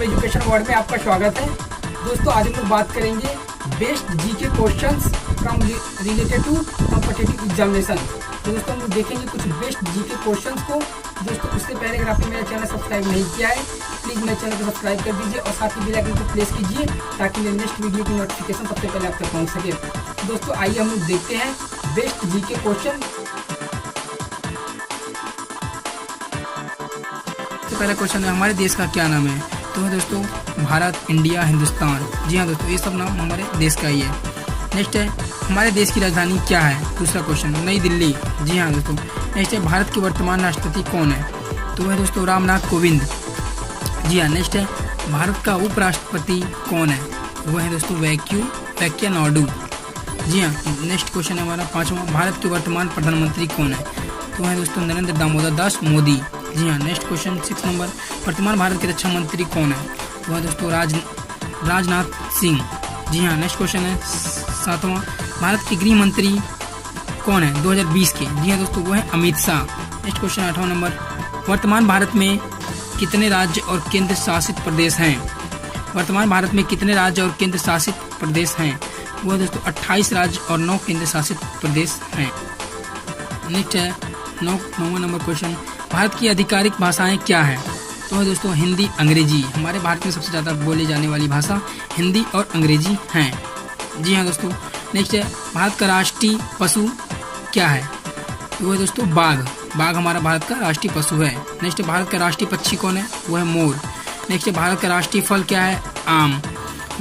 Education world में आपका स्वागत है। दोस्तों आज हम लोग बात करेंगे best GK questions from related to competitive examination. तो दोस्तों हम लोग देखेंगे कुछ बेस्ट जीके क्वेश्चंस को। दोस्तों उससे पहले अगर आपने मेरा चैनल सब्सक्राइब नहीं किया है प्लीज़ मेरे चैनल को सब्सक्राइब कर दीजिए और साथ ही बेल आइकन को प्रेस कीजिए ताकि मेरे नेक्स्ट वीडियो की नोटिफिकेशन सबसे पहले आप तक पहुँच सके। दोस्तों आइए हम लोग देखते हैं बेस्ट जीके क्वेश्चन। पहला क्वेश्चन है हमारे देश का क्या नाम है। तो है दोस्तों भारत, इंडिया, हिंदुस्तान। जी हाँ दोस्तों ये सब नाम हमारे देश का ही है। नेक्स्ट है हमारे देश की राजधानी क्या है। दूसरा क्वेश्चन नई दिल्ली। जी हाँ दोस्तों। नेक्स्ट है भारत के वर्तमान राष्ट्रपति कौन है। तो है दोस्तों रामनाथ कोविंद। जी हाँ। नेक्स्ट है भारत का उपराष्ट्रपति कौन है। वो है दोस्तों वेंकैया नायडू। जी हाँ। नेक्स्ट क्वेश्चन है हमारा पाँचवा भारत के वर्तमान प्रधानमंत्री कौन है। तो है दोस्तों नरेंद्र दामोदर दास मोदी। जी हाँ। नेक्स्ट क्वेश्चन 6 नंबर वर्तमान भारत के रक्षा मंत्री कौन है। वो है दोस्तों राजनाथ सिंह। जी हाँ। नेक्स्ट क्वेश्चन है 7वां भारत के गृह मंत्री कौन है 2020 के। जी हाँ दोस्तों वो है अमित शाह। नेक्स्ट क्वेश्चन 8वां नंबर वर्तमान भारत में कितने राज्य और केंद्र शासित प्रदेश हैं। वर्तमान भारत में कितने राज्य और केंद्र शासित प्रदेश हैं। वो है दोस्तों 28 राज्य और 9 केंद्र शासित प्रदेश हैं। नेक्स्ट है 9वां नंबर क्वेश्चन भारत की आधिकारिक भाषाएं क्या हैं। तो है दोस्तों हिंदी, अंग्रेजी। हमारे भारत में सबसे ज़्यादा बोली जाने वाली भाषा हिंदी और अंग्रेजी हैं। जी हाँ दोस्तों। नेक्स्ट है भारत का राष्ट्रीय पशु क्या है। तो है दोस्तों बाघ हमारा भारत का राष्ट्रीय पशु है। नेक्स्ट है भारत का राष्ट्रीय पक्षी कौन है। वो है मोर। नेक्स्ट है भारत का राष्ट्रीय फल क्या है। आम।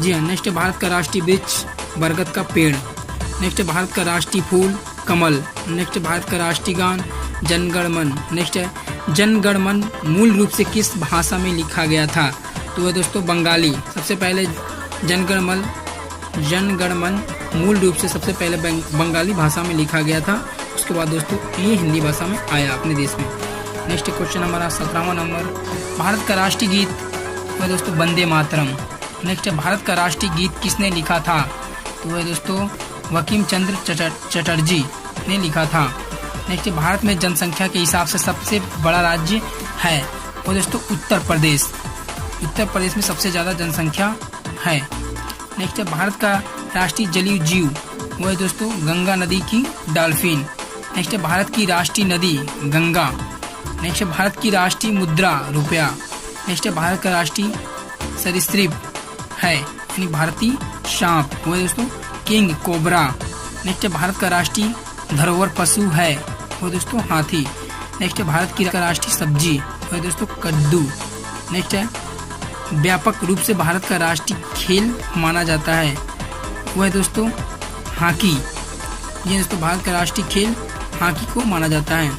जी हाँ। नेक्स्ट है भारत का राष्ट्रीय वृक्ष बरगद का पेड़। नेक्स्ट है भारत का राष्ट्रीय फूल कमल। नेक्स्ट है भारत का राष्ट्रीय गान जनगणमन। नेक्स्ट है जनगणमन मूल रूप से किस भाषा में लिखा गया था। तो है दोस्तों बंगाली। सबसे पहले जनगणमन मूल रूप से सबसे पहले बंगाली भाषा में लिखा गया था। उसके बाद दोस्तों ये हिंदी भाषा में आया अपने देश में। नेक्स्ट क्वेश्चन हमारा 17वां नंबर भारत का राष्ट्रीय गीत तो है दोस्तों वंदे मातरम। नेक्स्ट है भारत का राष्ट्रीय गीत किसने लिखा था। तो है दोस्तों बंकिम चंद्र चटर्जी ने लिखा था। नेक्स्ट भारत में जनसंख्या के हिसाब से सबसे बड़ा राज्य है। वो दोस्तों उत्तर प्रदेश में सबसे ज़्यादा जनसंख्या है। नेक्स्ट है भारत का राष्ट्रीय जलीय जीव वो है दोस्तों गंगा नदी की डॉल्फिन। नेक्स्ट है भारत की राष्ट्रीय नदी गंगा। नेक्स्ट है भारत की राष्ट्रीय मुद्रा रुपया। नेक्स्ट है भारत का राष्ट्रीय सरीसृप है यानी भारतीय सांप वो है दोस्तों किंग कोबरा। नेक्स्ट है भारत का राष्ट्रीय धरोहर पशु है वो दोस्तों हाथी। नेक्स्ट है भारत की राष्ट्रीय सब्जी वो है दोस्तों कद्दू। नेक्स्ट है व्यापक रूप से भारत का राष्ट्रीय खेल माना जाता है वो है दोस्तों हॉकी। ये दोस्तों भारत का राष्ट्रीय खेल हॉकी को माना जाता है।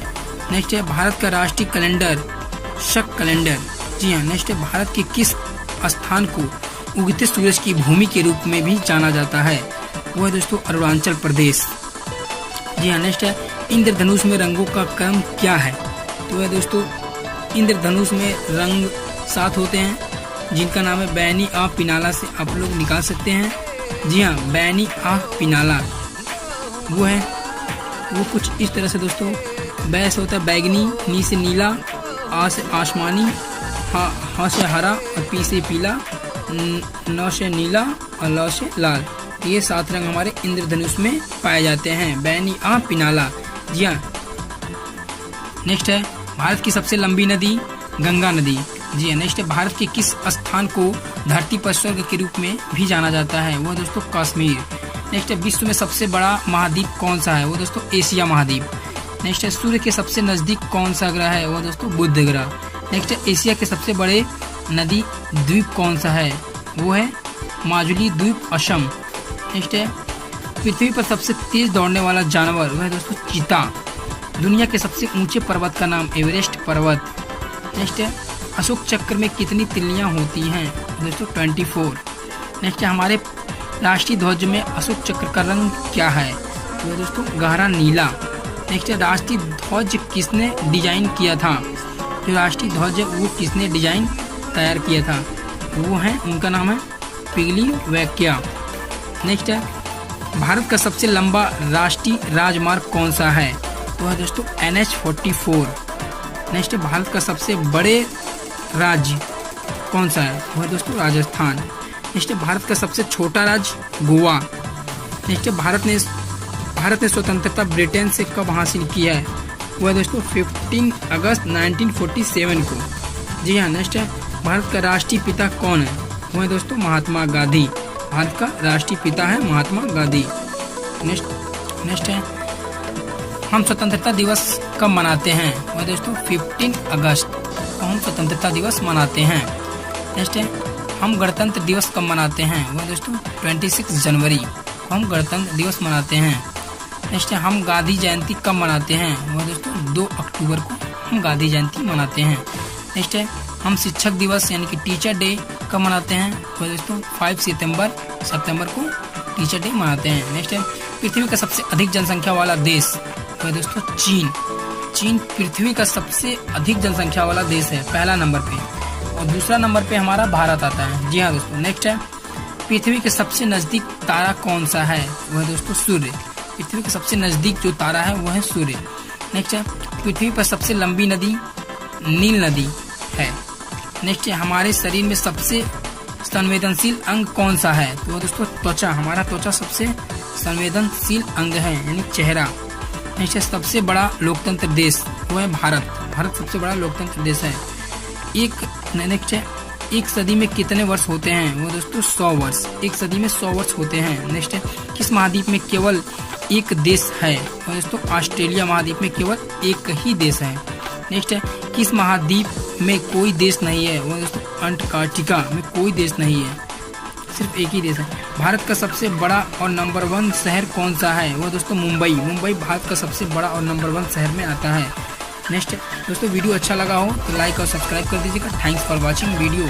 नेक्स्ट है भारत का राष्ट्रीय कैलेंडर शक कैलेंडर। जी हाँ। नेक्स्ट है भारत के किस स्थान को उगते सूरज की भूमि के रूप में भी जाना जाता है वो है दोस्तों अरुणाचल प्रदेश। जी हाँ। नेक्स्ट है इंद्रधनुष में रंगों का क्रम क्या है। तो है दोस्तों इंद्रधनुष में रंग 7 होते हैं जिनका नाम है बैनी आ पिनाला से आप लोग निकाल सकते हैं। जी हाँ बैनी आ पिनाला वो कुछ इस तरह से दोस्तों बै से होता है बैगनी, नी से नीला, आ से आसमानी, हा से हरा और पी से पीला, न से नीला और ल से लाल। ये 7 रंग हमारे इंद्रधनुष में पाए जाते हैं बैनी आ पिनाला। जी हाँ। नेक्स्ट है भारत की सबसे लंबी नदी गंगा नदी। जी हाँ। नेक्स्ट है भारत के किस स्थान को धरती पर स्वर्ग के रूप में भी जाना जाता है वो दोस्तों कश्मीर। नेक्स्ट है विश्व में सबसे बड़ा महाद्वीप कौन सा है वो दोस्तों एशिया महाद्वीप। नेक्स्ट है सूर्य के सबसे नजदीक कौन सा ग्रह है वो दोस्तों बुध ग्रह। नेक्स्ट है एशिया के सबसे बड़े नदी द्वीप कौन सा है वो है माजुली द्वीप असम। नेक्स्ट है पृथ्वी पर सबसे तेज दौड़ने वाला जानवर वह है दोस्तों चीता। दुनिया के सबसे ऊंचे पर्वत का नाम एवरेस्ट पर्वत। नेक्स्ट है अशोक चक्र में कितनी तिल्लियां होती हैं दोस्तों 24। नेक्स्ट है हमारे राष्ट्रीय ध्वज में अशोक चक्र का रंग क्या है तो दोस्तों गहरा नीला। नेक्स्ट है राष्ट्रीय ध्वज किसने डिजाइन किया था। जो राष्ट्रीय ध्वज है वो किसने डिजाइन तैयार किया था वो है उनका नाम है पिगली वैक्या। नेक्स्ट है भारत का सबसे लंबा राष्ट्रीय राजमार्ग कौन सा है तो है दोस्तों NH44। नेक्स्ट भारत का सबसे बड़े राज्य कौन सा है? वो है दोस्तों राजस्थान। नेक्स्ट है भारत का सबसे छोटा राज्य गोवा। नेक्स्ट है भारत ने स्वतंत्रता ब्रिटेन से कब हासिल किया है? वो है दोस्तों 15 अगस्त 1947 को। जी हाँ। नेक्स्ट है भारत का राष्ट्रीय पिता कौन है? वो है दोस्तों महात्मा गांधी। भारत का राष्ट्रीय पिता है महात्मा गांधी। नेक्स्ट है हम स्वतंत्रता दिवस कब मनाते हैं? वो है दोस्तों 15 अगस्त को हम स्वतंत्रता दिवस मनाते हैं। नेक्स्ट है हम गणतंत्र दिवस कब मनाते हैं? वो है दोस्तों 26 जनवरी को हम गणतंत्र दिवस मनाते हैं। नेक्स्ट है हम गांधी जयंती कब मनाते हैं? वो है दोस्तों 2 अक्टूबर को हम गांधी जयंती मनाते हैं। नेक्स्ट है हम शिक्षक दिवस यानी कि टीचर डे कब मनाते हैं? वो है दोस्तों 5 सितंबर को टीचर डे मनाते हैं। नेक्स्ट है पृथ्वी का सबसे अधिक जनसंख्या वाला देश? वो है दोस्तों चीन पृथ्वी का सबसे अधिक जनसंख्या वाला देश है, पहला नंबर पे, और दूसरा नंबर पे हमारा भारत आता है। जी हाँ दोस्तों। नेक्स्ट है पृथ्वी के सबसे नजदीक तारा कौन सा है? वो है दोस्तों सूर्य। पृथ्वी के सबसे नजदीक जो तारा है वो है सूर्य। नेक्स्ट है पृथ्वी पर सबसे लंबी नदी नील नदी है। नेक्स्ट है हमारे शरीर में सबसे संवेदनशील अंग कौन सा है? तो दोस्तों त्वचा। हमारा त्वचा सबसे संवेदनशील अंग है यानी चेहरा। नेक्स्ट है सबसे बड़ा लोकतंत्र देश? वो है भारत सबसे बड़ा लोकतंत्र देश है। नेक्स्ट है एक सदी में कितने वर्ष होते हैं? वो दोस्तों 100 वर्ष। एक सदी में 100 वर्ष होते हैं। नेक्स्ट है किस महाद्वीप में केवल एक देश है? वो दोस्तों ऑस्ट्रेलिया महाद्वीप में केवल एक ही देश है। नेक्स्ट है किस महाद्वीप में कोई देश नहीं है? वो दोस्तों अंटार्कटिका में कोई देश नहीं है, सिर्फ एक ही देश है। भारत का सबसे बड़ा और नंबर 1 शहर कौन सा है? वो दोस्तों मुंबई भारत का सबसे बड़ा और नंबर 1 शहर में आता है। नेक्स्ट दोस्तों वीडियो अच्छा लगा हो तो लाइक और सब्सक्राइब कर दीजिएगा। Thanks for watching video.